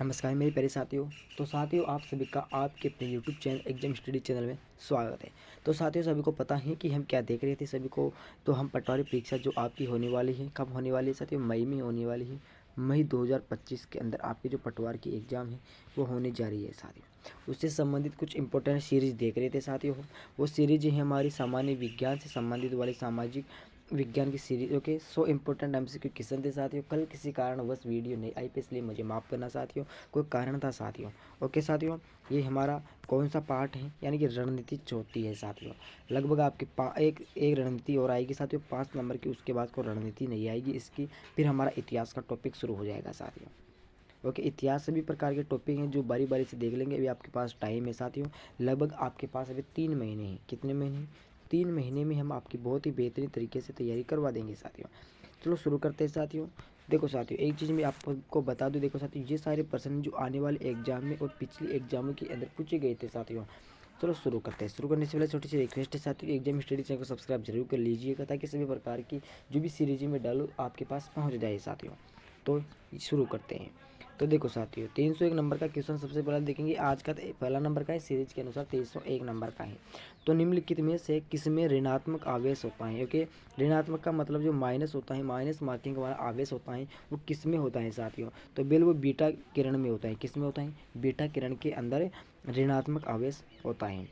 नमस्कार मेरे प्यारे साथियों। तो साथियों, आप सभी का आपके अपने YouTube channel exam study channel में स्वागत है। तो साथियों, सभी को पता है कि हम क्या देख रहे थे सभी को। तो हम पटवारी परीक्षा जो आपकी होने वाली है, कब होने वाली है साथियों? मई में होने वाली है। मई 2025 के अंदर आपकी जो पटवार की एग्ज़ाम है वो होने जा रही है साथियों। उससे संबंधित कुछ इंपॉर्टेंट सीरीज़ देख रहे थे साथियों। वो सीरीज है हमारी सामान्य विज्ञान से संबंधित वाली सामाजिक विज्ञान की series. Okay, so important MCQ question थे साथियों। कल किसी कारणवश वीडियो नहीं आई, इसलिए मुझे माफ़ करना साथियों, कोई कारण था साथियों। ओके साथियों, ये हमारा कौन सा पार्ट है, यानी कि रणनीति चौथी है साथियों। लगभग आपके एक रणनीति और आएगी साथियों, 5 नंबर की। उसके बाद को रणनीति नहीं आएगी इसकी। फिर हमारा इतिहास का टॉपिक शुरू हो जाएगा साथियों। ओके, इतिहास सभी प्रकार के टॉपिक हैं जो बारी बारी से देख लेंगे। अभी आपके पास टाइम है साथियों, लगभग आपके पास अभी 3 महीने हैं। कितने महीने? 3 महीने में हम आपकी बहुत ही बेहतरीन तरीके से तैयारी करवा देंगे साथियों। चलो शुरू करते हैं साथियों। देखो साथियों, एक चीज़ मैं आपको बता दूं। देखो साथियों, ये सारे प्रश्न जो आने वाले एग्जाम में और पिछले एग्जामों के अंदर पूछे गए थे साथियों। चलो शुरू करते हैं। शुरू करने से पहले छोटी सी रिक्वेस्ट है साथियों, एग्जाम स्टडी चैनल को सब्सक्राइब जरूर कर लीजिएगा, ताकि सभी प्रकार की जो भी सीरीज में डालो आपके पास पहुंच जाए साथियों। तो शुरू करते हैं। तो देखो साथियों, 301 नंबर का क्वेश्चन सबसे पहले देखेंगे। आज का पहला नंबर का है, सीरीज के अनुसार 301 नंबर का है। तो निम्नलिखित में से किसमें ऋणात्मक आवेश होता है? ओके, ऋणात्मक का मतलब जो माइनस होता है, माइनस मार्किंग वाला आवेश होता है, वो किस में होता है साथियों? तो बिल्कुल बीटा किरण में होता है। किस में होता है? बीटा किरण के अंदर ऋणात्मक आवेश होता है।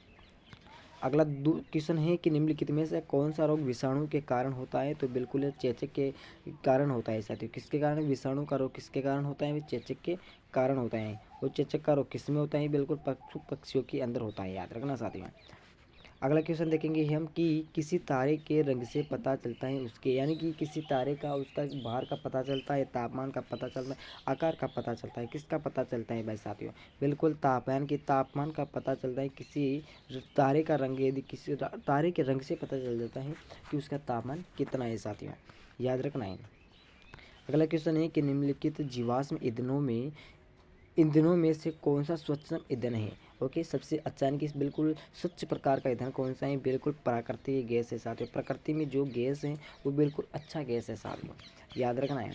अगला क्वेश्चन है कि निम्नलिखित में से कौन सा रोग विषाणु के कारण होता है? तो बिल्कुल ये चेचक के कारण होता है साथियों। किसके कारण? विषाणु का रोग किसके कारण होता है? चेचक के कारण होता है। वो चेचक का रोग किस में होता है? बिल्कुल पक्षियों के अंदर होता है, याद रखना साथियों। अगला क्वेश्चन देखेंगे हम कि किसी तारे के रंग से पता चलता है उसके, यानी कि किसी तारे का उसका बाहर का पता चलता है, तापमान का पता चलता है, आकार का पता चलता है। किसका पता चलता है भाई साथियों? बिल्कुल तापमान का पता चलता है। किसी तारे का रंग, यदि किसी तारे के रंग से पता चल जाता है कि उसका तापमान कितना है साथियों, याद रखना है। अगला क्वेश्चन है कि निम्नलिखित जीवाश्म ईंधनों में से कौन सा स्वच्छ ईंधन है? ओके, सबसे अच्छा यानी कि बिल्कुल स्वच्छ प्रकार का ईंधन कौन सा है? बिल्कुल प्राकृतिक गैस है साथियों। प्रकृति में जो गैस है वो बिल्कुल अच्छा गैस है साथियों, याद रखना है।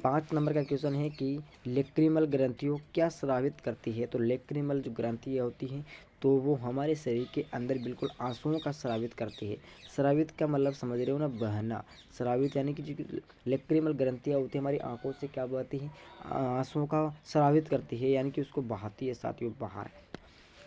5 नंबर का क्वेश्चन है कि लेक्रिमल ग्रंथियों क्या स्रावित करती है? तो लेक्रिमल जो ग्रंथियाँ होती हैं तो वो हमारे शरीर के अंदर बिल्कुल आंसुओं का स्रावित करती है। स्रावित का मतलब समझ रहे हो ना, बहना। स्रावित यानी कि जो लेक्रिमल ग्रंथियाँ होती है हमारी आंखों से क्या बहती हैं? आंसुओं का स्रावित करती है, यानी कि उसको बहाती है साथियों बाहर।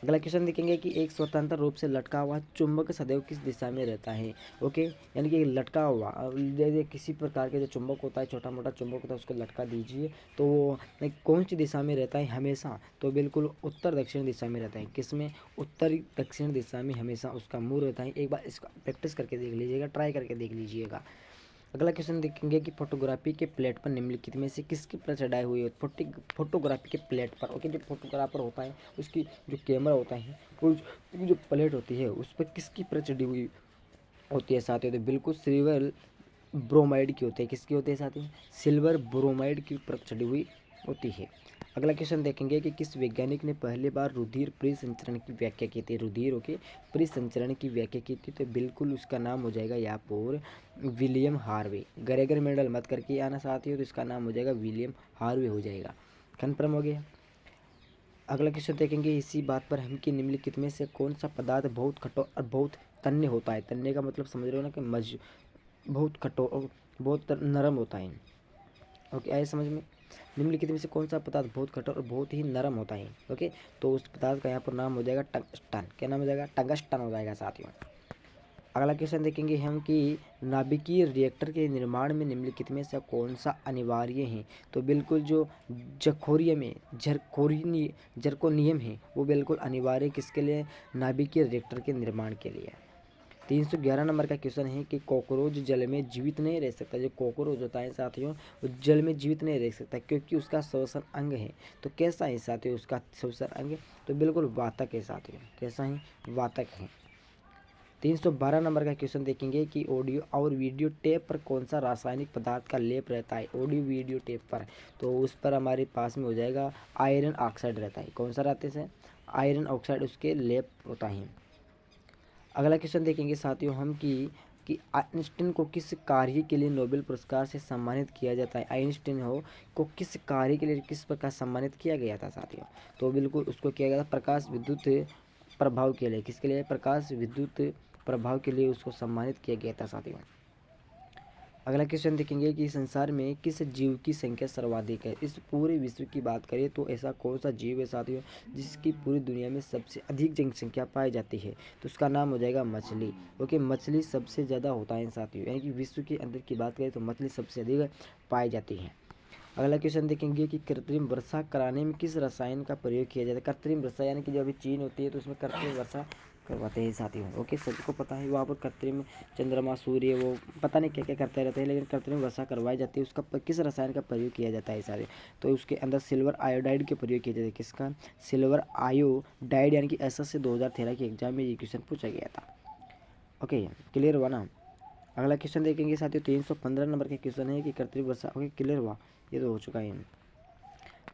अगला क्वेश्चन देखेंगे कि एक स्वतंत्र रूप से लटका हुआ चुंबक सदैव किस दिशा में रहता है? ओके, यानी कि लटका हुआ, जैसे किसी प्रकार के जो चुंबक होता है, छोटा मोटा चुंबक होता है, उसको लटका दीजिए तो वो कौन सी दिशा में रहता है हमेशा? तो बिल्कुल उत्तर दक्षिण दिशा में रहता है। किस में? उत्तरी दक्षिण दिशा में हमेशा उसका मुँह रहता है। एक बार इसका प्रैक्टिस करके देख लीजिएगा, ट्राई करके देख लीजिएगा। अगला क्वेश्चन देखेंगे कि फोटोग्राफी के प्लेट पर निम्नलिखित में से किसकी प्रत चढ़ाई हुई है? फोटोग्राफी के प्लेट पर, ओके, जो फोटोग्राफर होता है उसकी जो कैमरा होता है, वो जो प्लेट होती है उस पर किसकी प्रत चढ़ी हुई होती है साथियों? तो बिल्कुल सिल्वर ब्रोमाइड की होती है। किसकी होती है साथियों? सिल्वर ब्रोमाइड की प्रत चढ़ी हुई होती है। अगला क्वेश्चन देखेंगे कि किस वैज्ञानिक ने पहली बार रुधिर परिसंचरण की व्याख्या की थी? रुधिर के परिसंचरण की व्याख्या की थी, तो बिल्कुल उसका नाम हो जाएगा यहाँ पर विलियम हार्वे। ग्रेगर मेंडल मत करके आना साथियों, तो इसका नाम हो जाएगा विलियम हार्वे हो जाएगा। कन्फर्म हो गया। अगला क्वेश्चन देखेंगे इसी बात पर हम कि निम्नलिखित में से कौन सा पदार्थ बहुत कठोर और बहुत तन्य होता है? तन्य का मतलब समझ रहे हो ना, कि बहुत कठोर, बहुत नरम होता है। ओके, आए समझ में? निम्नलिखित में से कौन सा पदार्थ बहुत कठोर और बहुत ही नरम होता है? ओके, तो उस पदार्थ का यहाँ पर नाम हो जाएगा टंगस्टन। क्या नाम हो जाएगा? टंगस्टन हो जाएगा साथियों। अगला क्वेश्चन देखेंगे हम कि नाभिकीय रिएक्टर के निर्माण में निम्नलिखित में से कौन सा अनिवार्य है? तो बिल्कुल जो जरकोनियम है, जरकोनियम है, वो बिल्कुल अनिवार्य किसके लिए? नाभिकीय रिएक्टर के निर्माण के लिए। 311 नंबर का क्वेश्चन है कि कॉकरोच जल में जीवित नहीं रह सकता। जो कॉकरोच होता है साथियों, वो जल में जीवित नहीं रह सकता, क्योंकि उसका श्वसन अंग है। तो कैसा है साथियों उसका श्वसन अंग? तो बिल्कुल वातक है साथियों। कैसा है? वातक है। 312 नंबर का क्वेश्चन देखेंगे कि ऑडियो और वीडियो टेप पर कौन सा रासायनिक पदार्थ का लेप रहता है? ऑडियो वीडियो टेप पर, तो उस पर हमारे पास में हो जाएगा आयरन ऑक्साइड रहता है। कौन सा रहते हैं? आयरन ऑक्साइड उसके लेप होता है। अगला क्वेश्चन देखेंगे साथियों हम कि कि आइंस्टीन को किस कार्य के लिए नोबेल पुरस्कार से सम्मानित किया जाता है। आइंस्टीन को किस कार्य के लिए किस प्रकार सम्मानित किया गया था साथियों। तो बिल्कुल उसको किया गया था प्रकाश विद्युत प्रभाव के लिए। किसके लिए? प्रकाश विद्युत प्रभाव के लिए उसको सम्मानित किया गया था साथियों। अगला क्वेश्चन देखेंगे कि संसार में किस जीव की संख्या सर्वाधिक है। इस पूरे विश्व की बात करें तो ऐसा कौन सा जीव है साथियों जिसकी पूरी दुनिया में सबसे अधिक जनसंख्या पाई जाती है। तो उसका नाम हो जाएगा मछली। ओके, मछली सबसे ज़्यादा होता है साथियों, यानी कि विश्व के अंदर की बात करें तो मछली सबसे अधिक पाई जाती है। अगला क्वेश्चन देखेंगे कि कृत्रिम वर्षा कराने में किस रसायन का प्रयोग किया जाता है। कृत्रिम वर्षा यानी कि जो अभी चीन होती है तो उसमें कृत्रिम वर्षा करवाते हैं साथियों। ओके, सबको पता है वहाँ पर कृत्रिम चंद्रमा सूर्य वो पता नहीं क्या क्या करते रहते हैं, लेकिन कृत्रिम वर्षा करवाई जाती है। उसका किस रसायन का प्रयोग किया जाता है सारे, तो उसके अंदर सिल्वर आयोडाइड के प्रयोग किया जाता है। किसका? सिल्वर आयोडाइड, यानी कि एसएससी 2013 के एग्जाम में ये क्वेश्चन पूछा गया था। ओके, क्लियर हुआ ना। अगला क्वेश्चन देखेंगे साथियों 315 नंबर का क्वेश्चन है कि कृत्रिम वर्षा। ओके, क्लियर हुआ, ये तो हो चुका है।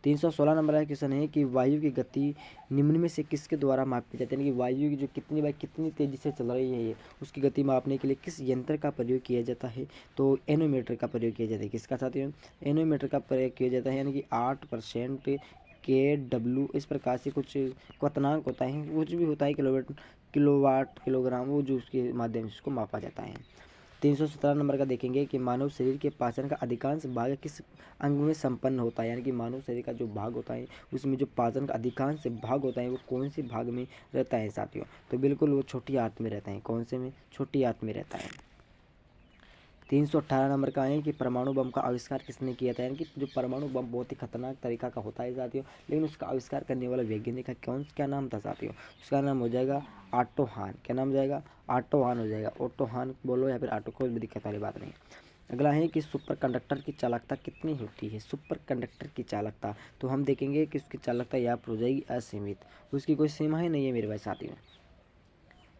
316 नंबर का क्वेश्चन है कि वायु की गति निम्न में से किसके द्वारा मापी जाती है। यानी कि वायु की जो कितनी बार कितनी तेजी से चल रही है ये, उसकी गति मापने के लिए किस यंत्र का प्रयोग किया जाता है। तो एनोमीटर का प्रयोग किया जाता है। किसका साथियों? एनोमीटर का प्रयोग किया जाता है, यानी कि 8% KW इस प्रकार से कुछ क्वथनांक होता है, कुछ भी होता है, किलोवाट किलोग्राम, वो जो उसके माध्यम से उसको मापा जाता है। 317 नंबर का देखेंगे कि मानव शरीर के पाचन का अधिकांश भाग किस अंग में संपन्न होता है। यानी कि मानव शरीर का जो भाग होता है उसमें जो पाचन का अधिकांश भाग होता है वो कौन से भाग में रहता है साथियों। तो बिल्कुल वो छोटी आंत में रहता है। कौन से में? छोटी आंत में रहता है। 318 नंबर का है कि परमाणु बम का आविष्कार किसने किया था। यानी कि जो परमाणु बम बहुत ही खतरनाक तरीका का होता है साथियों, लेकिन उसका आविष्कार करने वाला वैज्ञानिक का क्या नाम था साथियों? उसका नाम हो जाएगा ऑटो हान। क्या नाम हो जाएगा? ऑटो हान हो जाएगा। ऑटो हान बोलो या फिर ऑटो, कोई भी दिक्कत वाली बात नहीं। अगला है कि सुपर कंडक्टर की चालकता कितनी होती है। सुपर कंडक्टर की चालकता, तो हम देखेंगे कि उसकी चालकता यहाँ पर हो जाएगी असीमित, उसकी कोई सीमा ही नहीं है मेरे भाई साथियों।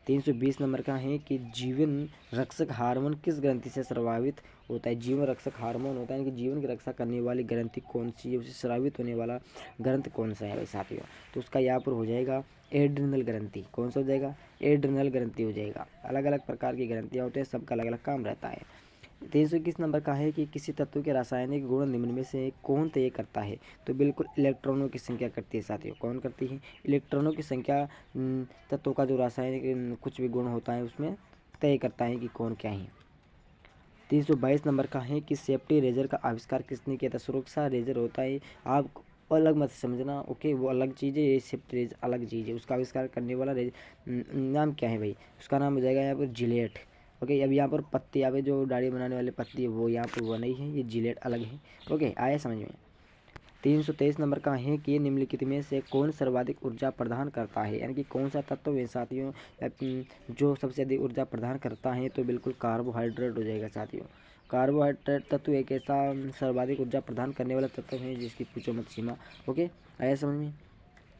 320 नंबर का है कि जीवन रक्षक हार्मोन किस ग्रंथि से स्रावित होता है। जीवन रक्षक हार्मोन होता है कि जीवन की रक्षा करने वाली ग्रंथि कौन सी है, उसे स्रावित होने वाला ग्रंथ कौन सा है साथियों। तो उसका यहाँ पर हो जाएगा एड्रिनल ग्रंथि। कौन सा हो जाएगा? एड्रिनल ग्रंथि हो जाएगा। अलग अलग प्रकार की ग्रंथियाँ होती हैं, सबका अलग अलग काम रहता है। 321 नंबर का है कि किसी तत्व के रासायनिक गुण निम्न में से कौन तय करता है। तो बिल्कुल इलेक्ट्रॉनों की संख्या करती है साथियों। कौन करती है? इलेक्ट्रॉनों की संख्या तत्वों का जो रासायनिक कुछ भी गुण होता है उसमें तय करता है कि कौन क्या है। 322 नंबर का है कि सेफ्टी रेजर का आविष्कार किसने किया था। सुरक्षा रेजर होता है, आप अलग मत समझना। ओके, वो अलग चीज़ है, ये सेफ्टी रेजर अलग चीज़ है। उसका आविष्कार करने वाला नाम क्या है भाई? उसका नाम हो जाएगा यहाँ पर जिलेट। ओके, अब यहाँ पर पत्ती, यहाँ पे जो दाढ़ी बनाने वाली पत्ती है वो यहाँ पर वो नहीं है, ये जिलेट अलग है। ओके, आया समझ में। 323 नंबर का है कि निम्नलिखित में से कौन सर्वाधिक ऊर्जा प्रदान करता है। यानी कि कौन सा तत्व है साथियों जो सबसे अधिक ऊर्जा प्रदान करता है। तो बिल्कुल कार्बोहाइड्रेट हो जाएगा साथियों। कार्बोहाइड्रेट तत्व एक ऐसा सर्वाधिक ऊर्जा प्रदान करने वाला तत्व है जिसकी पूछो मत सीमा। ओके, आया समझ में।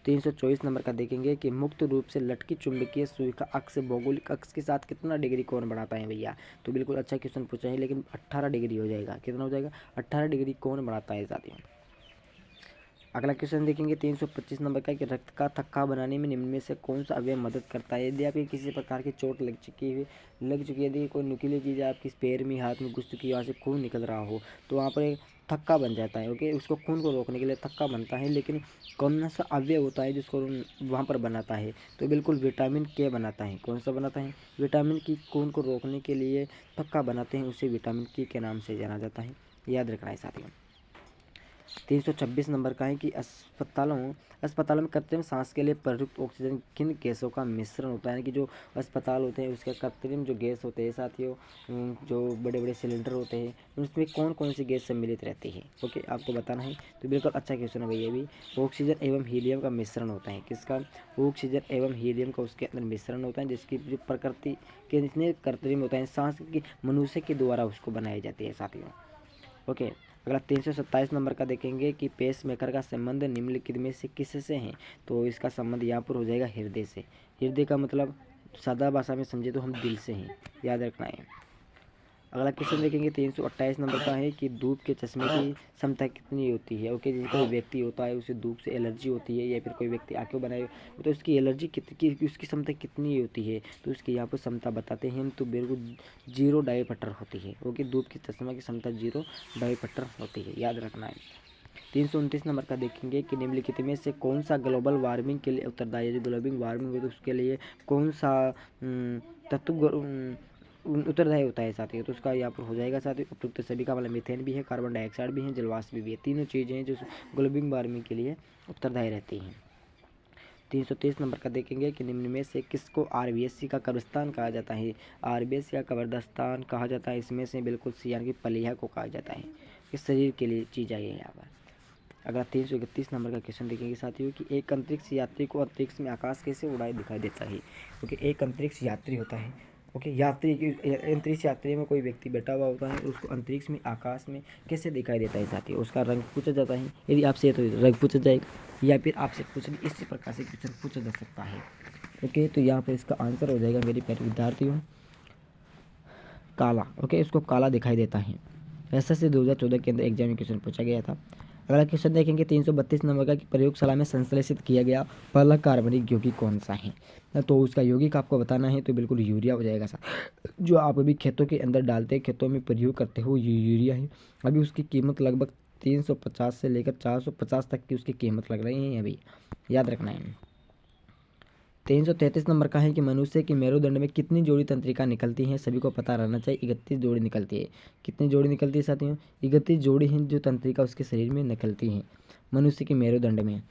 324 नंबर का देखेंगे कि मुक्त रूप से लटकी चुंबकीय सुई का अक्ष भौगोलिक अक्ष के साथ कितना डिग्री कोण बढ़ाता है भैया। तो बिल्कुल अच्छा क्वेश्चन पूछा है, लेकिन 18 डिग्री हो जाएगा। कितना हो जाएगा? 18 डिग्री कोण बढ़ाता है साथियों। अगला क्वेश्चन देखेंगे 325 नंबर का कि रक्त का थक्का बनाने में निम्न में से कौन सा अवयव मदद करता है। यदि आपकी किसी प्रकार की चोट लग चुकी है, यदि कोई नुकीली चीज़ आपकी पैर में हाथ में घुस चुकी है, वहाँ से खून निकल रहा हो, तो वहाँ पर एक थक्का बन जाता है। ओके, उसको खून को रोकने के लिए थक्का बनता है, लेकिन कौन सा अवयव होता है जिसको वहाँ पर बनाता है। तो बिल्कुल विटामिन के बनाता है। कौन सा बनाता है? विटामिन की खून को रोकने के लिए थक्का बनाते हैं, उसे विटामिन के नाम से जाना जाता है, याद रखना है साथियों। 326 नंबर का है कि अस्पतालों में कृत्रिम सांस के लिए प्रयुक्त ऑक्सीजन किन गैसों का मिश्रण होता है। यानी कि जो अस्पताल होते हैं उसके कृत्रिम जो गैस होते हैं साथियों, जो बड़े बड़े सिलेंडर होते हैं उसमें कौन कौन सी गैस सम्मिलित रहती है। ओके, आपको बताना है। तो बिल्कुल अच्छा क्वेश्चन है भैया। भी ऑक्सीजन एवं हीलियम का मिश्रण होता है। किसका? ऑक्सीजन एवं हीलियम का उसके अंदर मिश्रण होता है, जिसकी जो प्रकृति के जितने कृत्रिम होता है सांस की मनुष्य के द्वारा उसको बनाई जाती है साथियों। ओके, अगला 327 नंबर का देखेंगे कि पेस मेकर का संबंध निम्नलिखित में से किससे है। तो इसका संबंध यहाँ पर हो जाएगा हृदय से। हृदय का मतलब सादा भाषा में समझे तो हम दिल से हैं, याद रखना है। अगला क्वेश्चन देखेंगे 328 नंबर का है कि धूप के चश्मे की क्षमता कितनी होती है। ओके, जैसे कोई व्यक्ति होता है उसे धूप से एलर्जी होती है, या फिर कोई व्यक्ति आंखें बनाए तो उसकी एलर्जी कितनी, उसकी क्षमता कितनी होती है, तो उसकी यहाँ पर क्षमता बताते हैं हम, तो बिल्कुल 0 डायopter होती है। ओके, धूप के चश्मा की क्षमता 0 डायopter होती है, याद रखना है। 329 नंबर का देखेंगे कि निम्नलिखित में से कौन सा ग्लोबल वार्मिंग के लिए उत्तरदायी है। जो ग्लोबल वार्मिंग है तो उसके लिए कौन सा तत्व उत्तरदायी होता है साथियों, तो उसका यहाँ पर हो जाएगा साथियों उपयुक्त सभी का, मतलब मीथेन भी है, कार्बन डाइऑक्साइड भी है, जलवाष्प भी है। तीनों चीज़ें हैं जो ग्लोबल वार्मिंग के लिए उत्तरदायी रहती हैं। 330 नंबर का देखेंगे कि निम्न में से किसको आरबीएससी का कब्रिस्तान कहा जाता है। आरबीएससी का कब्रिस्तान कहा जाता है इसमें से बिल्कुल सी यानी कि पलिया को कहा जाता है। इस शरीर के लिए चीज़ आई है यहाँ पर। अगला 331 नंबर का क्वेश्चन देखेंगे साथियों कि एक अंतरिक्ष यात्री को अंतरिक्ष में आकाश कैसे उड़ाए दिखाई देता है। क्योंकि एक अंतरिक्ष यात्री होता है, ओके, यात्री अंतरिक्ष यात्री में कोई व्यक्ति बैठा हुआ होता है, उसको अंतरिक्ष में आकाश में कैसे दिखाई देता है साथियों, उसका रंग पूछा जाता है। यदि आपसे तो रंग पूछा जाएगा, या फिर आपसे कुछ भी इसी प्रकार से क्वेश्चन पूछा जा सकता है। ओके, तो यहाँ पर इसका आंसर हो जाएगा मेरे प्यारे विद्यार्थियों काला। ओके, उसको काला दिखाई देता है। ऐसा से 2014 के अंदर एग्जाम में क्वेश्चन पूछा गया था। अगला क्वेश्चन देखेंगे 332 नंबर का कि प्रयोगशाला में संश्लेषित किया गया पहला कार्बनिक यौगिक कौन सा है। तो उसका यौगिक आपको बताना है, तो बिल्कुल यूरिया हो जाएगा सर। जो आप अभी खेतों के अंदर डालते हैं, खेतों में प्रयोग करते हो, ये यूरिया है। अभी उसकी कीमत लगभग 350 से लेकर 450 तक की उसकी कीमत लग रही है अभी, याद रखना है। 333 नंबर का है कि मनुष्य की मेरुदंड में कितनी जोड़ी तंत्रिका निकलती हैं, सभी को पता रहना चाहिए। 31 जोड़ी निकलती है। कितनी जोड़ी निकलती है साथियों? 31 जोड़ी हैं जो तंत्रिका उसके शरीर में निकलती हैं मनुष्य की मेरुदंड में।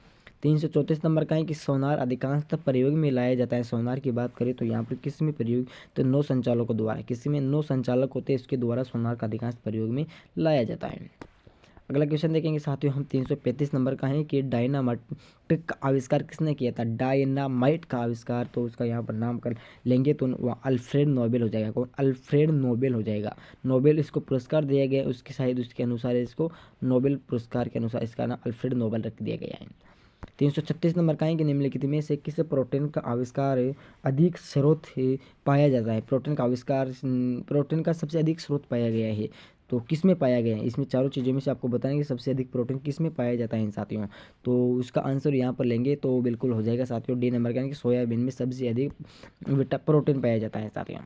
334 नंबर का है कि सोनार अधिकांशतः प्रयोग में लाया जाता है। सोनार की बात करें तो यहाँ पर किस में प्रयोग, तो नौ संचालकों द्वारा, किसी में 9 संचालक होते हैं, इसके द्वारा सोनार का अधिकांश प्रयोग में लाया जाता है। अगला क्वेश्चन देखेंगे साथियों हम 335 नंबर का है कि डायनामाइट का आविष्कार किसने किया था। डायनामाइट का आविष्कार, तो उसका यहाँ पर नाम कर लेंगे तो वह अल्फ्रेड नोबेल हो जाएगा। कौन? अल्फ्रेड नोबेल हो जाएगा। नोबेल इसको पुरस्कार दिया गया, उसके शायद उसके अनुसार इसको नोबेल पुरस्कार के अनुसार इसका नाम अल्फ्रेड नोबेल रख दिया गया है। 336 नंबर का है कि निम्नलिखित में से किस प्रोटीन का आविष्कार अधिक स्रोत पाया जाता है। प्रोटीन का आविष्कार, प्रोटीन का सबसे अधिक स्रोत पाया गया है, तो किस में पाया गया है? इसमें चारों चीज़ों में से आपको बताएंगे सबसे अधिक प्रोटीन किस में पाया जाता है इन साथियों, तो उसका आंसर यहाँ पर लेंगे तो बिल्कुल हो जाएगा साथियों डी नंबर का, कि सोयाबीन में सबसे अधिक प्रोटीन पाया जाता है साथियों।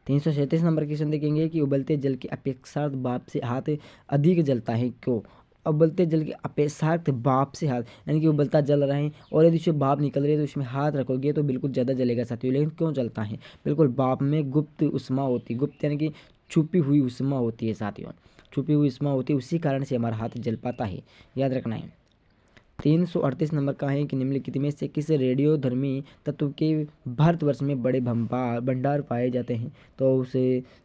337 नंबर क्वेश्चन देखेंगे कि उबलते जल की अपेक्षा भाप से हाथ अधिक जलता है, क्यों। उबलते जल की अपेक्षाकृत भाप से हाथ, यानी कि उबलता जल रहा है और यदि उसमें भाप निकल रही है तो उसमें हाथ रखोगे तो बिल्कुल ज़्यादा जलेगा साथियों। लेकिन क्यों जलता है? बिल्कुल भाप में गुप्त उष्मा होती है, गुप्त यानी कि छुपी हुई उष्मा होती है साथियों, छुपी हुई उष्मा होती है, उसी कारण से हमारा हाथ जल पाता है, याद रखना है। 338 नंबर का है कि निम्नलिखित में से किस रेडियोधर्मी तत्व के भारतवर्ष में बड़े भंडार पाए जाते हैं, तो उस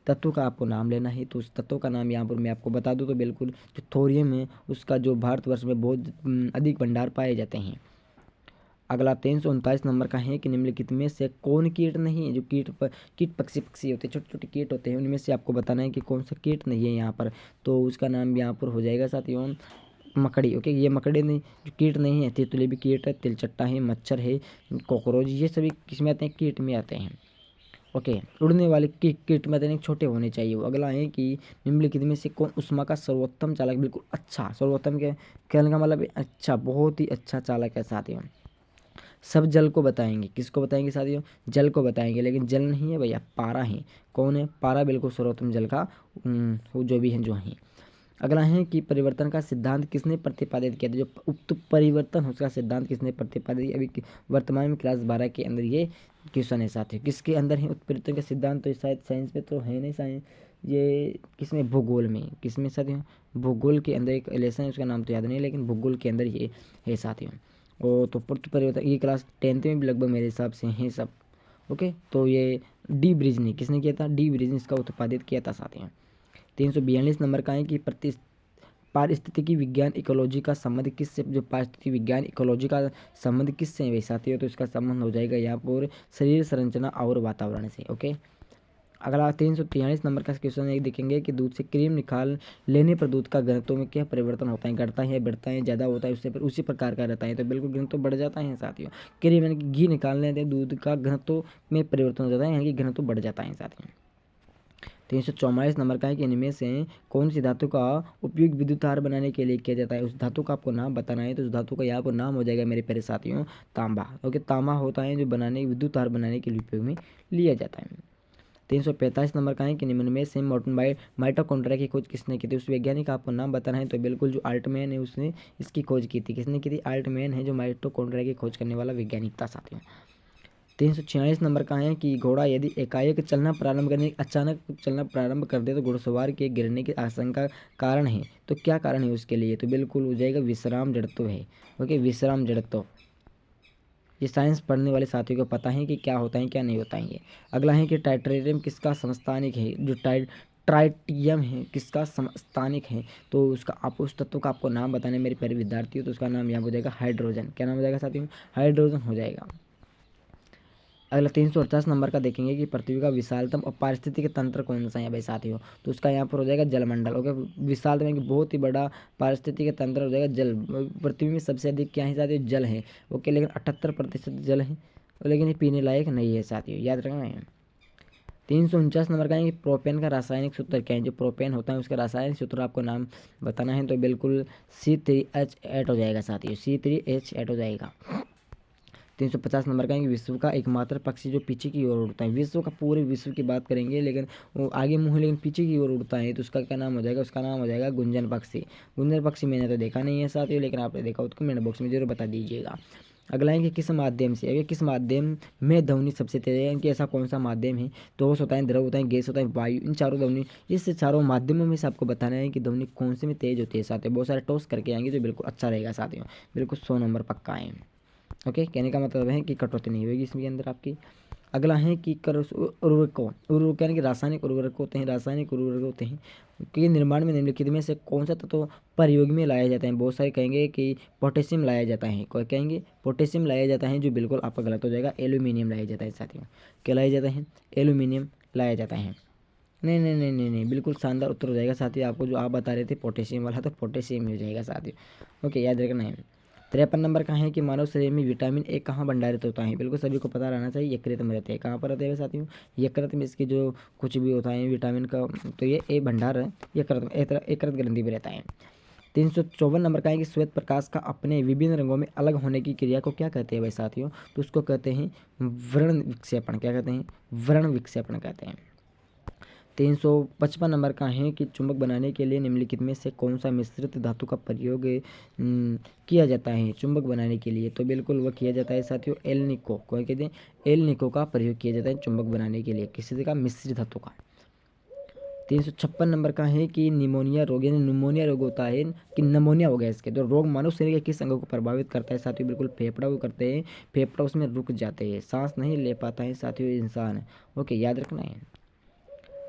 तत्व का आपको नाम लेना है। तो उस तत्व का नाम यहाँ पर मैं आपको बता दूं तो बिल्कुल जो थोरियम है उसका जो भारतवर्ष में बहुत अधिक भंडार पाए जाते हैं। अगला 339 नंबर का है कि निम्नलिखित में से कौन कीट नहीं है। जो कीट पक्षी होते हैं, छोटे छोटे कीट होते हैं, उनमें से आपको बताना है कि कौन सा कीट नहीं है यहाँ पर, तो उसका नाम यहाँ पर हो जाएगा साथियों मकड़ी। ओके, ये मकड़ी नहीं, जो कीट नहीं है, तितली भी कीट है, तिलचट्टा है, मच्छर है, कॉकरोच, ये सभी किसमें आते हैं? कीट में आते हैं। ओके, उड़ने वाले कीट में आते हैं, छोटे होने चाहिए वो। अगला है कि निम्नलिखित में से कौन उष्मा का सर्वोत्तम चालक, बिल्कुल अच्छा, सर्वोत्तम के कहने का मतलब अच्छा, बहुत ही अच्छा चालक है साथियों। सब जल को बताएंगे, किसको बताएंगे साथियों? जल को बताएंगे, लेकिन जल नहीं है भैया, पारा है। कौन है? पारा बिल्कुल सर्वोत्तम जल का वो जो भी है जो है। अगला है कि परिवर्तन का सिद्धांत किसने प्रतिपादित किया था। जो उक्त परिवर्तन उसका सिद्धांत किसने प्रतिपादित, अभी वर्तमान में क्लास 12 के अंदर ये क्वेश्चन है साथियों। किसके अंदर है उत्परिवर्तन का सिद्धांत? तो शायद साइंस में तो है नहीं, साइंस ये किसमें? भूगोल में। किसमें साथियों? भूगोल के अंदर एक लेसन है, उसका नाम तो याद नहीं, लेकिन भूगोल के अंदर ये है साथियों। और तो परिवर्तन ये क्लास 10th में भी लगभग मेरे हिसाब से हैं सब। ओके, तो ये डी ब्रिज ने, किसने किया था? डी ब्रिज ने इसका उत्पादित किया था साथियों। 342 नंबर का है कि पारिस्थितिकी विज्ञान इकोलॉजी का संबंध किससे, जो पारिस्थितिकी विज्ञान इकोलॉजी का संबंध किससे है साथी हो, तो इसका संबंध हो जाएगा यहाँ पर शरीर संरचना और वातावरण से। ओके, अगला 343 नंबर का क्वेश्चन एक देखेंगे कि दूध से क्रीम निकाल लेने पर दूध का घनत्व में क्या परिवर्तन होता है? घटता है, बढ़ता है, ज़्यादा होता है, उससे पर उसी प्रकार का रहता है, तो बिल्कुल घनत्व बढ़ जाता है साथियों। क्रीम यानी कि घी निकालने से दूध का घनत्व में परिवर्तन हो जाता है, यानी कि घनत्व बढ़ जाता है साथियों। 344 नंबर का है कि इनमें से कौन सी धातु का उपयोग विद्युत तार बनाने के लिए किया जाता है। उस धातु का आपको नाम बताना है, तो उस धातु का यहाँ पर नाम हो जाएगा मेरे प्यारे साथियों तांबा। ओके, तांबा होता है जो बनाने विद्युत तार बनाने के लिए उपयोग में लिया जाता है। 345 नंबर का है कि निम्न में से माइटोकॉन्ड्रिया की खोज किसने की थी। उस वैज्ञानिक का आपको नाम बताना है, तो बिल्कुल जो अल्टमैन है उसने इसकी खोज की थी। किसने की थी? अल्टमैन है जो माइटोकॉन्ड्रिया की खोज करने वाला वैज्ञानिक था साथियों। 346 नंबर का है कि घोड़ा यदि एकाएक चलना प्रारंभ करने अचानक चलना प्रारंभ कर दे तो घुड़सवार के गिरने की आशंका कारण है, तो क्या कारण है उसके लिए? तो बिल्कुल हो जाएगा विश्राम जड़त्व है। ओके, विश्राम जड़त्व। ये साइंस पढ़ने वाले साथियों को पता है कि क्या होता है क्या नहीं होता है ये। अगला है कि टाइटेरियम किसका समस्थानिक है। जो ट्राइटियम है किसका समस्थानिक है, तो उसका आप उस तत्व का आपको नाम बताने मेरे प्यारे विद्यार्थी हो, तो उसका नाम यहाँ हो जाएगा हाइड्रोजन। क्या नाम हो जाएगा साथियों? हाइड्रोजन हो जाएगा। अगला 348 नंबर का देखेंगे कि पृथ्वी का विशालतम और पारिस्थितिक तंत्र कौन सा है भाई साथियों, तो उसका यहाँ पर हो जाएगा जलमंडल। ओके, विशालतम यानी कि बहुत ही बड़ा पारिस्थितिक तंत्र हो जाएगा जल। पृथ्वी में सबसे अधिक क्या है साथियों? जल है। ओके, लेकिन 78% जल है, लेकिन ये पीने लायक नहीं है साथियों, याद रखना है। 349 नंबर का है कि प्रोपेन का रासायनिक सूत्र क्या है। जो प्रोपेन होता है उसका रासायनिक सूत्र आपको नाम बताना है, तो बिल्कुल C3H8 हो जाएगा साथियों, C3H8 हो जाएगा। 350 नंबर का है कि विश्व का एकमात्र पक्षी जो पीछे की ओर उड़ता है। विश्व का पूरे विश्व की बात करेंगे लेकिन वो आगे मुँह लेकिन पीछे की ओर उड़ता है, तो उसका क्या नाम हो जाएगा? उसका नाम हो जाएगा गुंजन पक्षी। गुंजन पक्षी मैंने तो देखा नहीं है साथियों, लेकिन आपने देखा हो तो कमेंट बॉक्स में जरूर बता दीजिएगा। अगला है कि किस माध्यम से, अगर किस माध्यम में ध्वनि सबसे तेज है, कि ऐसा कौन सा माध्यम है? ठोस होता है, द्रव होता है, गैस होता है, वायु। इन चारों ध्वनि, इस चारों माध्यमों में से आपको बताना है कि ध्वनि कौन से में तेज होती है साथियों। बहुत सारे टॉस करके आएंगे तो बिल्कुल अच्छा रहेगा साथियों, बिल्कुल 100 नंबर पक्का है। ओके, कहने का मतलब है कि कटौती नहीं होगी इसमें अंदर आपकी। अगला है कि उर्वरक यानी कि रासायनिक उर्वरक होते हैं, रासायनिक उर्वरक होते हैं कि निर्माण में निम्नलिखित में से कौन सा तत्व प्रयोग में लाया जाता है। बहुत सारे कहेंगे कि पोटेशियम लाया जाता है, कोई कहेंगे पोटेशियम लाया जाता है, जो बिल्कुल आपका गलत हो जाएगा। एल्यूमिनियम लाया जाता है साथियों। क्या लाया जाता है? एल्यूमिनियम लाया जाता है। नहीं नहीं नहीं नहीं नहीं, बिल्कुल शानदार उत्तर हो जाएगा साथियों। आपको जो आप बता रहे थे पोटेशियम वाला, तो पोटेशियम हो जाएगा साथियों। ओके, याद रखना है। 53 नंबर का है कि मानव शरीर में विटामिन ए कहाँ भंडारित होता है। बिल्कुल सभी को पता रहना चाहिए, यकृत में रहते हैं। कहाँ पर रहते हैं साथियों? यकृत में। इसकी जो कुछ भी होता है विटामिन का, तो ये ए भंडार है यकृत में, यकृत ग्रंथि में रहता है। 354 नंबर का है कि श्वेत प्रकाश का अपने विभिन्न रंगों में अलग होने की क्रिया को क्या कहते हैं भाई साथियों? तो उसको कहते हैं वर्ण विक्षेपण। क्या कहते हैं? वर्ण विक्षेपण कहते हैं। 355 नंबर का है कि चुंबक बनाने के लिए निम्नलिखित में से कौन सा मिश्रित धातु का प्रयोग किया जाता है चुंबक बनाने के लिए? तो बिल्कुल वह किया जाता है साथियों एल्निको। कोई कहते हैं एल्निको का प्रयोग किया जाता है चुंबक बनाने के लिए, किसी का मिश्रित धातु का। 356 नंबर का है कि निमोनिया रोग, यानी निमोनिया रोग होता है कि नमोनिया हो गया इसके, तो रोग मानव शरीर के किस अंग को प्रभावित करता है साथियों? बिल्कुल फेफड़ा को करते हैं। फेफड़ा उसमें रुक जाते हैं, सांस नहीं ले पाता है साथियों इंसान। ओके, याद रखना है।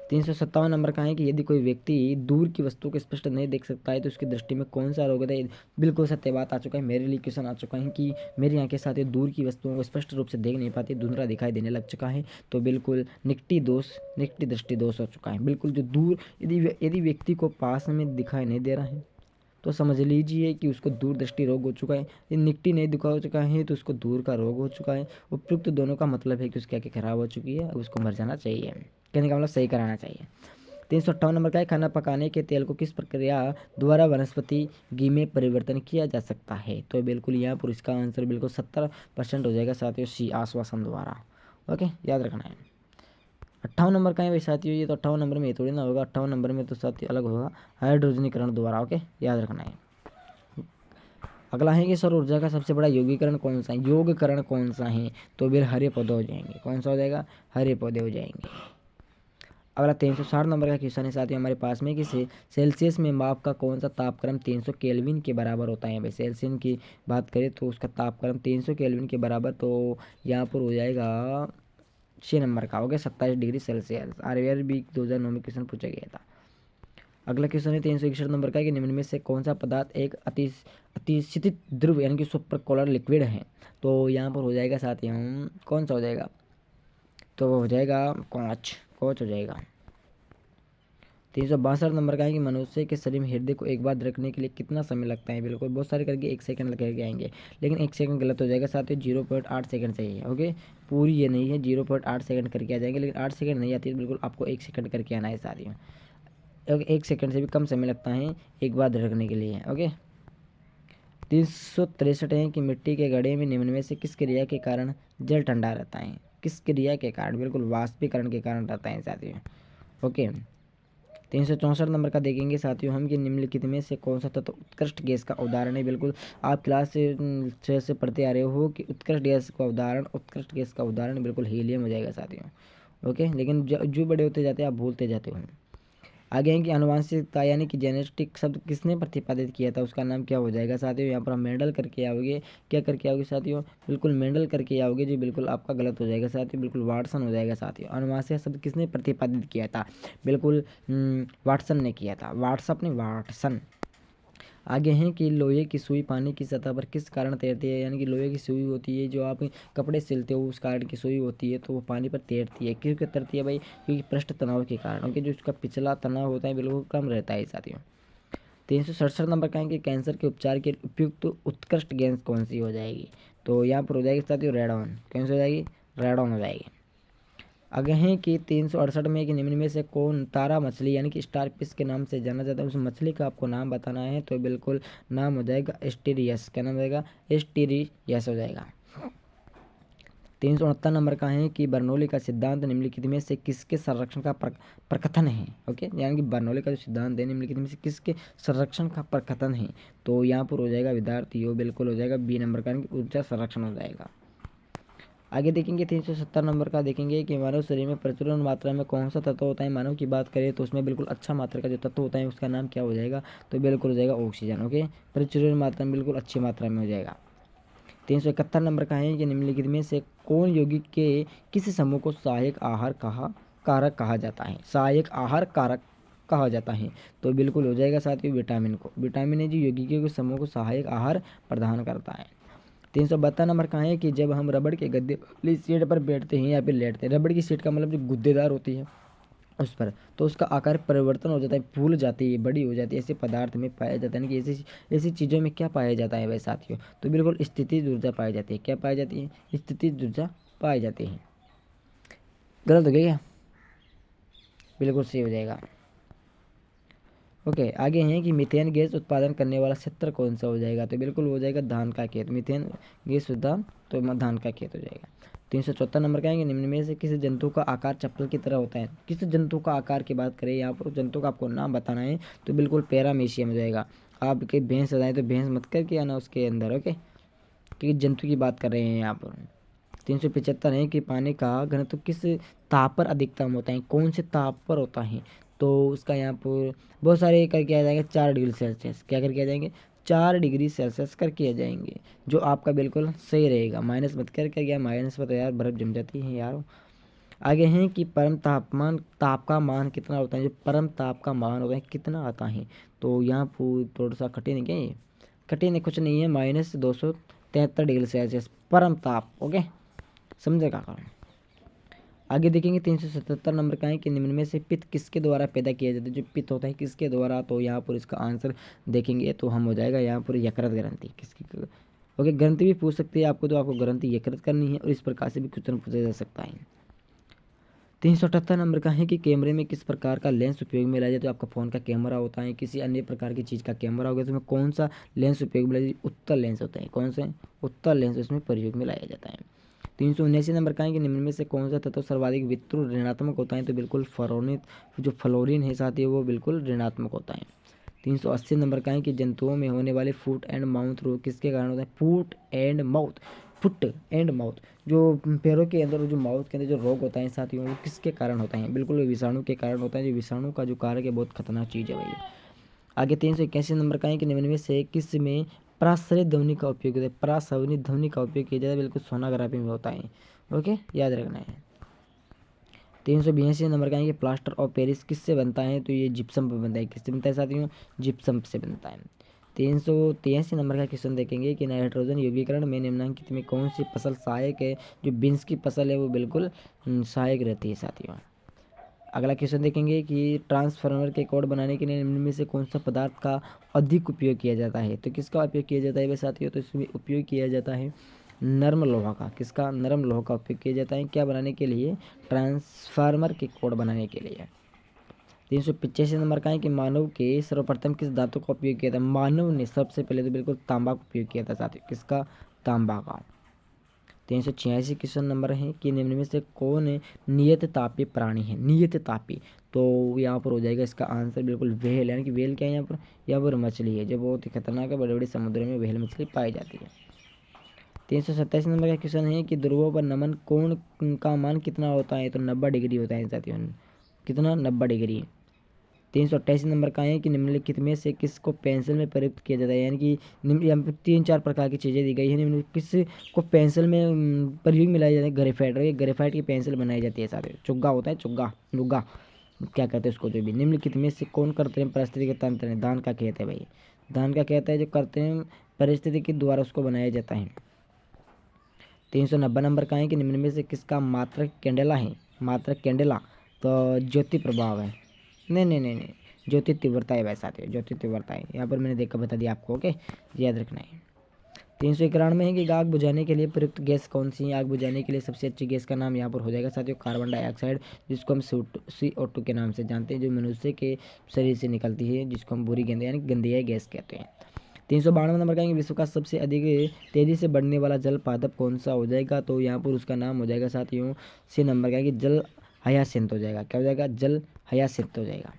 357 नंबर का है कि यदि कोई व्यक्ति दूर की वस्तु को स्पष्ट नहीं देख सकता है, तो उसकी दृष्टि में कौन सा रोग है? बिल्कुल सत्य बात आ चुका है, मेरे लिए क्वेश्चन आ चुका है कि मेरे यहाँ के साथ दूर की वस्तुओं को स्पष्ट रूप से देख नहीं पाती, धुंधला दिखाई देने लग चुका है, तो बिल्कुल निकटी दृष्टि दोष हो चुका है। बिल्कुल जो दूर यदि व्यक्ति को पास में दिखाई नहीं दे रहा है, तो समझ लीजिए कि उसको दूरदृष्टि रोग हो चुका है। यदि निकटी नहीं दिखा हो चुका है तो उसको दूर का रोग हो चुका है। उपयुक्त दोनों का मतलब है कि उसकी आंखें खराब हो चुकी है, उसको मर जाना चाहिए। कहने का मतलब सही कराना चाहिए। 358 नंबर का है खाना पकाने के तेल को किस प्रक्रिया द्वारा वनस्पति घी में परिवर्तन किया जा सकता है? तो बिल्कुल यहाँ पर इसका आंसर बिल्कुल 70% हो जाएगा साथियों, सी आश्वासन द्वारा। ओके, याद रखना है। 58 नंबर का है भाई साथियों, ये तो 58 नंबर में थोड़ी ना होगा, 58 नंबर में तो साथियों अलग होगा, हाइड्रोजनीकरण द्वारा। ओके, याद रखना है। अगला है कि सौर ऊर्जा का सबसे बड़ा योगीकरण कौन सा है? योगकरण कौन सा है? तो फिर हरे पौधे हो जाएंगे। कौन सा हो जाएगा? हरे पौधे हो जाएंगे। अगला 360 नंबर का क्वेश्चन है साथियों हमारे पास में कि सेल्सियस में माप का कौन सा तापक्रम 300 केल्विन के बराबर होता है? भाई सेल्सियस की बात करें तो उसका तापक्रम 300 केल्विन के बराबर, तो यहाँ पर हो जाएगा 6 नंबर का, हो गया 27 डिग्री सेल्सियस। RBI 2009 में क्वेश्चन पूछा गया था। अगला क्वेश्चन है 361 नंबर का कि निम्न में से कौन सा पदार्थ एक अतिशीतित ध्रुव यानी कि सुपर कोलर लिक्विड है? तो यहाँ पर हो जाएगा साथियों कौन सा हो जाएगा? तो वो हो जाएगा कोच हो जाएगा। 362 नंबर का है कि मनुष्य के शरीर में हृदय को एक बार रखने के लिए कितना समय लगता है। बिल्कुल बहुत सारे करके 1 सेकंड लग के आएंगे, लेकिन 1 सेकंड गलत हो जाएगा साथियों, 0.8 सेकंड चाहिए। ओके, पूरी ये नहीं है, 0.8 सेकंड करके आ जाएंगे, लेकिन 8 सेकंड नहीं आती है, बिल्कुल आपको 1 सेकंड करके आना है साथियों। 1 सेकंड से भी कम समय लगता है एक बार रखने के लिए। ओके, 363 है कि मिट्टी के घड़े में निम्न में से किस क्रिया के कारण जल ठंडा रहता है। किस क्रिया के कारण? बिल्कुल वाष्पीकरण के कारण रहता है साथियों। ओके, 364 नंबर का देखेंगे साथियों हम कि निम्नलिखित में से कौन सा तत्व उत्कृष्ट गैस का उदाहरण है। बिल्कुल आप क्लास से 6 से पढ़ते आ रहे हो कि उत्कृष्ट गैस का उदाहरण बिल्कुल हीलियम हो जाएगा साथियों। ओके, लेकिन जो बड़े होते जाते हैं आप भूलते जाते हो। आगे है कि आनुवांशिकता यानी कि जेनेटिक शब्द किसने प्रतिपादित किया था, उसका नाम क्या हो जाएगा साथियों। यहाँ पर हम मेंडल करके आओगे, क्या करके आओगे साथियों, बिल्कुल मेंडल करके आओगे जी, बिल्कुल आपका गलत हो जाएगा साथियों, बिल्कुल वाटसन हो जाएगा साथियों। आनुवांशिक शब्द किसने प्रतिपादित किया था, बिल्कुल वाटसन ने किया था, व्हाट्सअप ने, वाटसन। आगे हैं कि लोहे की सुई पानी की सतह पर किस कारण तैरती है, यानी कि लोहे की सुई होती है जो आप कपड़े सिलते हो उस कारण की सुई होती है, तो वो पानी पर तैरती है। क्यों तैरती है भाई, क्योंकि पृष्ठ तनाव के कारण, क्योंकि जो उसका पिछला तनाव होता है बिल्कुल कम रहता है साथियों। 367 नंबर का है कि कैंसर के उपचार के उपयुक्त उत्कृष्ट गैस कौन सी हो जाएगी, तो यहाँ पर हो जाएगी साथियों रेडॉन। कौन सी हो जाएगी, रेडॉन हो जाएगी। आगे हैं कि 368 में कि निम्न में से कौन तारा मछली यानी कि स्टार फिश के नाम से जाना जाता है, उस मछली का आपको नाम बताना है, तो बिल्कुल नाम हो जाएगा एस्टेरियस। क्या नाम हो जाएगा, एस्टेरियस हो जाएगा। 369 नंबर का है कि बर्नौली का सिद्धांत निम्नलिखित में से किसके संरक्षण का प्रकथन है। ओके, यानी कि बर्नौली का जो सिद्धांत है निम्नलिखित में से किसके संरक्षण का प्रकथन है, तो यहाँ पर हो जाएगा विद्यार्थी हो, बिल्कुल हो जाएगा बी नंबर का, ऊर्जा संरक्षण हो जाएगा। आगे देखेंगे 370 नंबर का देखेंगे कि मानव शरीर में प्रचुर मात्रा में कौन सा तत्व होता है। मानव की बात करें तो उसमें बिल्कुल अच्छा मात्रा का जो तत्व होता है उसका नाम क्या हो जाएगा, तो बिल्कुल हो जाएगा ऑक्सीजन। ओके, प्रचुर मात्रा में बिल्कुल अच्छी मात्रा में हो जाएगा। 371 नंबर का है कि निम्नलिखित में से कौन यौगिक के किस समूह को सहायक आहार कारक कहा जाता है। सहायक आहार कारक कहा जाता है, तो बिल्कुल हो जाएगा साथियों विटामिन को। विटामिन है जो यौगिकों के समूह को सहायक आहार प्रदान करता है। 372 नंबर का है कि जब हम रबड़ के गद्दे वाली सीट पर बैठते हैं या फिर लेटते हैं, रबड़ की सीट का मतलब जो गुद्देदार होती है उस पर, तो उसका आकार परिवर्तन हो जाता है, फूल जाती है, बड़ी हो जाती है, ऐसे पदार्थ में पाया जाता है कि ऐसी चीज़ों में क्या पाया जाता है भाई साथियों, तो बिल्कुल स्थितिज ऊर्जा पाई जाती है। क्या पाई जाती है, स्थितिज ऊर्जा पाई जाती है। गलत हो गया क्या, बिल्कुल सही हो जाएगा। ओके, आगे हैं कि मीथेन गैस उत्पादन करने वाला क्षेत्र कौन सा हो जाएगा, तो बिल्कुल हो जाएगा धान का खेत। मीथेन गैस उत्पादन तो धान का खेत हो जाएगा। 374 नंबर का है कि निम्न में से किस जंतु का आकार चप्पल की तरह होता है। किस जंतु का आकार की बात करें यहाँ पर, जंतु का आपको नाम बताना है, तो बिल्कुल पैरामीशियम हो जाएगा। आपके भैंस आ जाए तो भैंस मत करके आना उसके अंदर। ओके, क्योंकि जंतु की बात कर रहे हैं यहाँ पर। 375 है कि पानी का घनत्व किस ताप पर अधिकतम होता है, कौन से ताप पर होता है, तो उसका यहाँ पर बहुत सारे करके आ जाएंगे 4 डिग्री सेल्सियस। क्या करके आ जाएंगे, 4 डिग्री सेल्सियस करके आ जाएंगे, जो आपका बिल्कुल सही रहेगा। माइनस मत करके गया, माइनस पर तो यार बर्फ जम जाती है यार। आगे हैं कि परम ताप का मान कितना होता है, जो परम ताप का मान होता है कितना आता है, तो यहाँ पर थोड़ा सा कठिन है क्या, ये कठिन है कुछ नहीं है, -273 डिग्री सेल्सियस परम ताप। ओके, समझेगा। आगे देखेंगे 377 नंबर का है कि निम्न में से पित्त किसके द्वारा पैदा किया जाता है। जो पित्त होता है किसके द्वारा, तो यहाँ पर इसका आंसर देखेंगे तो हम हो जाएगा यहाँ पर यकृत ग्रंथि किसकी। ओके, ग्रंथि भी पूछ सकती है आपको, तो आपको ग्रंथि यकृत करनी है, और इस प्रकार से भी क्वेश्चन पूछा जा सकता है। 378 नंबर का है कि कैमरे में किस प्रकार का लेंस उपयोग में लाया जाए, तो आपका फ़ोन का कैमरा होता है, किसी अन्य प्रकार की चीज़ का कैमरा होगा, तो उसमें कौन सा लेंस उपयोग में लाया जाए, उत्तल लेंस होता है। कौन सा उत्तल लेंस उसमें प्रयोग में लाया जाता है। 379 नंबर का है कि निम्न में से कौन सा तत्व सर्वाधिक विद्युत ऋणात्मक होता है, तो बिल्कुल जो फ्लोरीन है साथ ही वो बिल्कुल ऋणात्मक होता है। 380 नंबर का है कि जंतुओं में होने वाले फुट एंड माउथ रोग किसके कारण होता है। फुट एंड माउथ जो पैरों के अंदर, जो माउथ के अंदर जो रोग होता है साथियों, वो किसके कारण होता है, बिल्कुल विषाणु के कारण होता है। जो विषाणु का जो कारक है बहुत खतरनाक चीज़ है भाई। आगे 381 नंबर का है कि निम्न में से किस में प्रासरित ध्वनि का उपयोग होता है। प्रासवनित ध्वनि का उपयोग किया जाता है, बिल्कुल सोनोग्राफी में होता है। ओके, याद रखना है। 382 नंबर का है कि प्लास्टर ऑफ पेरिस किससे बनता है, तो ये जिप्सम पर बनता है। किससे बनता है साथियों, जिप्सम से बनता है। 383 नंबर का क्वेश्चन देखेंगे कि नाइट्रोजन यौगीकरण में निम्नलिखित में कौन सी फसल सहायक है। जो बीन्स की फसल है वो बिल्कुल सहायक रहती है साथियों। अगला क्वेश्चन देखेंगे कि ट्रांसफार्मर के कोड बनाने के लिए निम्न में से कौन सा पदार्थ का अधिक उपयोग किया जाता है। तो किसका उपयोग किया जाता है भाई साथियों, तो इसमें उपयोग किया जाता है नरम लोहा का। किसका? नरम लोहा का उपयोग किया जाता है। क्या बनाने के लिए? ट्रांसफार्मर के कोड बनाने के लिए। 385 नंबर का है कि मानव के सर्वप्रथम किस धातु का उपयोग किया था। मानव ने सबसे पहले तो बिल्कुल तांबा का उपयोग किया था साथियों। किसका? तांबा का। 386 क्वेश्चन नंबर है कि निम्न में से कौन नियत तापीय प्राणी है। नियत तापीय, तो यहाँ पर हो जाएगा इसका आंसर बिल्कुल व्हेल, यानी कि व्हेल क्या है यहाँ पर मछली है जो बहुत ही खतरनाक है। बड़े बड़े समुद्रों में व्हेल मछली पाई जाती है। 327 नंबर का क्वेश्चन है कि ध्रुवों पर नमन कोण का मान कितना होता है। तो 90 डिग्री होता है साथियों। कितना? 90 डिग्री। 328 नंबर का है कि निम्नलिखित में से किसको पेंसिल में प्रयुक्त किया जाता है। यानी कि यहाँ पे 3-4 प्रकार की चीज़ें दी गई है। निम्न किस को पेंसिल में प्रयोग में लाया जाता है? ग्रेफाइट। ग्रेफाइट की पेंसिल बनाई जाती है सारे। चुग्गा होता है, चुग्गा, लुग्गा क्या कहते हैं उसको, जो भी। निम्नलिखित में से कौन कृत्रिम पारिस्थितिकी तंत्र है। धान का खेत है भाई। धान का खेत है जो कृत्रिम परिस्थिति के द्वारा उसको बनाया जाता है। 390 नंबर का है कि निम्न में से किसका मात्रक कैंडेला है। मात्रक कैंडेला तो ज्योति प्रभाव है। नहीं, ज्योति तीव्रता है भाई साथियों, ज्योति तीव्रता है। यहाँ पर मैंने देखकर बता दिया आपको। ओके, याद रखना है। 391 है कि आग बुझाने के लिए प्रयुक्त गैस कौन सी है। आग बुझाने के लिए सबसे अच्छी गैस का नाम यहाँ पर हो जाएगा साथियों कार्बन डाइऑक्साइड, जिसको हम CO2 के नाम से जानते हैं, जो मनुष्य के शरीर से निकलती है, जिसको हम बुरी गंध यानी गंदगी गैस कहते हैं। 392 नंबर का विश्व का सबसे अधिक तेजी से बढ़ने वाला जल पादप कौन सा हो जाएगा। तो यहाँ पर उसका नाम हो जाएगा साथियों C नंबर का कि जल हयासिंथ हो जाएगा। क्या हो जाएगा? जल हयासिंथ हो जाएगा।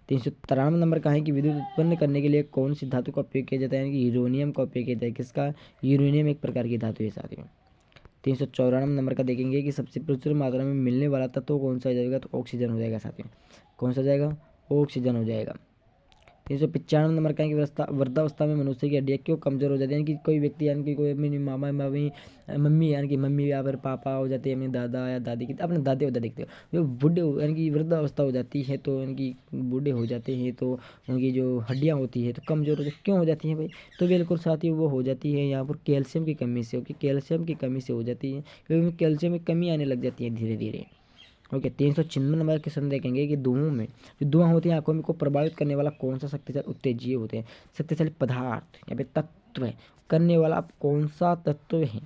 393 नंबर का है कि विद्युत उत्पन्न करने के लिए कौन सी धातु का उपयोग किया जाता है। कि यूरेनियम का उपयोग किया जाता है। किसका? यूरेनियम एक प्रकार की धातु है साथियों। 394 नंबर का देखेंगे कि सबसे प्रचुर मात्रा में मिलने वाला तत्व कौन सा हो जाएगा। तो ऑक्सीजन हो जाएगा साथियों। कौन सा हो जाएगा? ऑक्सीजन हो जाएगा। 395 नंबर का है कि वृद्धावस्था में मनुष्य की हड्डियाँ क्यों कमजोर हो जाती है। यानी कि कोई व्यक्ति, यानी कि कोई अपनी मामा मम्मी, यानी कि मम्मी या फिर पापा हो जाते हैं, अपने दादा या दादी की, अपने दादे उदा देखते हो जो बूढ़े यानी कि वृद्धावस्था हो जाती है, तो यानी कि बूढ़े हो जाते हैं तो उनकी जो हड्डियाँ होती है तो कमजोर हो जाती, क्यों हो जाती हैं भाई। तो बिल्कुल साथ ही वो हो जाती है यहाँ पर कैल्शियम की कमी से। ओके, कैल्शियम की कमी से हो जाती है, क्योंकि कैल्शियम की कमी आने लग जाती है धीरे धीरे। ओके, 396 नंबर क्वेश्चन देखेंगे कि धुओं में जो धुआं होती है आंखों में को प्रभावित करने वाला कौन सा शक्तिशाली उत्तेजक होते हैं। शक्तिशाली पदार्थ या फिर तत्व करने वाला कौन सा तत्व है।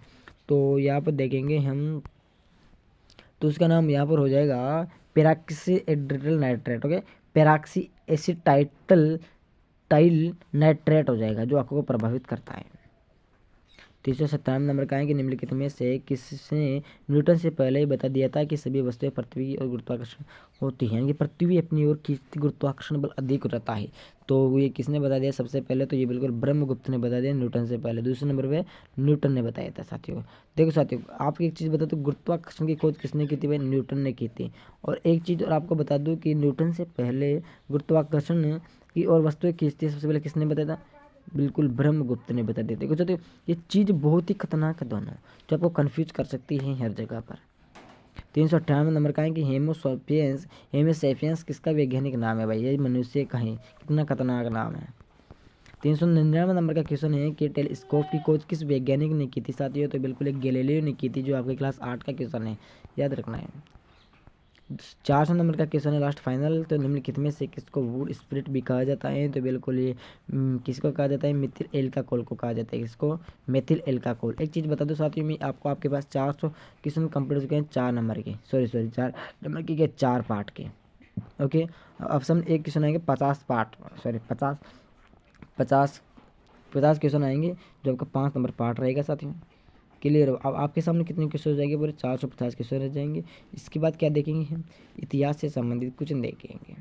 तो यहाँ पर देखेंगे हम, तो उसका नाम यहाँ पर हो जाएगा peroxy acetyl nitrate. Okay, peroxy acetyl nitrate हो जाएगा, जो आंखों को प्रभावित करता है। 397 नंबर का है कि निम्नलिखित में से किसने न्यूटन से पहले ही बता दिया था कि सभी वस्तुएं पृथ्वी की ओर गुरुत्वाकर्षण होती हैं। यानी कि पृथ्वी अपनी ओर खींचती, गुरुत्वाकर्षण बल अधिक रहता है। तो ये किसने बता दिया सबसे पहले? तो ये बिल्कुल ब्रह्मगुप्त ने बता दिया न्यूटन से पहले। दूसरे नंबर पे न्यूटन ने बताया था साथियों। देखो साथियों, आपको एक चीज़ बता दूँ, गुरुत्वाकर्षण की खोज किसने की थी भाई? न्यूटन ने की थी। और एक चीज़ और आपको बता दूँ कि न्यूटन से पहले गुरुत्वाकर्षण की और वस्तुएं खींचती सबसे पहले किसने बताया था? बिल्कुल ब्रह्मगुप्त ने बता दिया। देखो तो ये चीज़ बहुत ही खतरनाक है दोनों, जो आपको कंफ्यूज कर सकती है हर जगह पर। 398 नंबर का है कि हेमोसेपियंस किसका वैज्ञानिक नाम है भाई? ये मनुष्य का है, कितना खतरनाक नाम है। 399 नंबर का क्वेश्चन है कि टेलीस्कोप की खोज किस वैज्ञानिक ने की थी साथियों। तो बिल्कुल एक गैलीलियो ने की थी, जो आपके क्लास 8 का क्वेश्चन है, याद रखना है। 400 नंबर का क्वेश्चन है लास्ट फाइनल। तो निम्नलिखित में से किसको वुड स्प्रिट भी कहा जाता है। तो बिल्कुल ये किसको कहा जाता है? मिथिल एल्काकोल को कहा जाता है। किसको? मिथिल एल्काकोल। एक चीज़ बता दो साथियों में, आपको आपके पास 400 क्वेश्चन कंप्लीट हो चुके हैं 4 नंबर के, सॉरी 4 नंबर के क्या, 4 पार्ट के। ओके, ऑप्शन एक क्वेश्चन आएंगे 50 पार्ट, सॉरी 50 क्वेश्चन आएंगे, जो आपका 5 नंबर पार्ट रहेगा साथियों। क्लियर हो? अब आपके सामने कितने क्वेश्चन हो जाएंगे? पूरे 450 क्वेश्चन रह जाएंगे। इसके बाद क्या देखेंगे हम? इतिहास से संबंधित कुछ देखेंगे।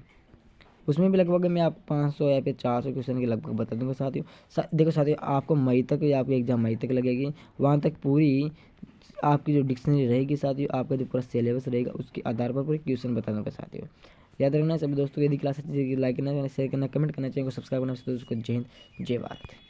उसमें भी लगभग मैं आपको 500 या फिर 400 क्वेश्चन के लगभग बता दूंगा साथियों। देखो साथियों, आपको मई तक या आपकी एग्जाम मई तक लगेगी, वहाँ तक पूरी आपकी जो डिक्शनरी रहेगी साथियों, आपका जो पूरा सिलेबस रहेगा, उसके आधार पर पूरे क्वेश्चन बता दूंगा साथियों। याद रखना सभी दोस्तों, यदि क्लास अच्छी लाइक करना, शेयर करना, कमेंट करना, चाहिए सब्सक्राइब करना। दोस्तों को जय हिंद, जय भारत।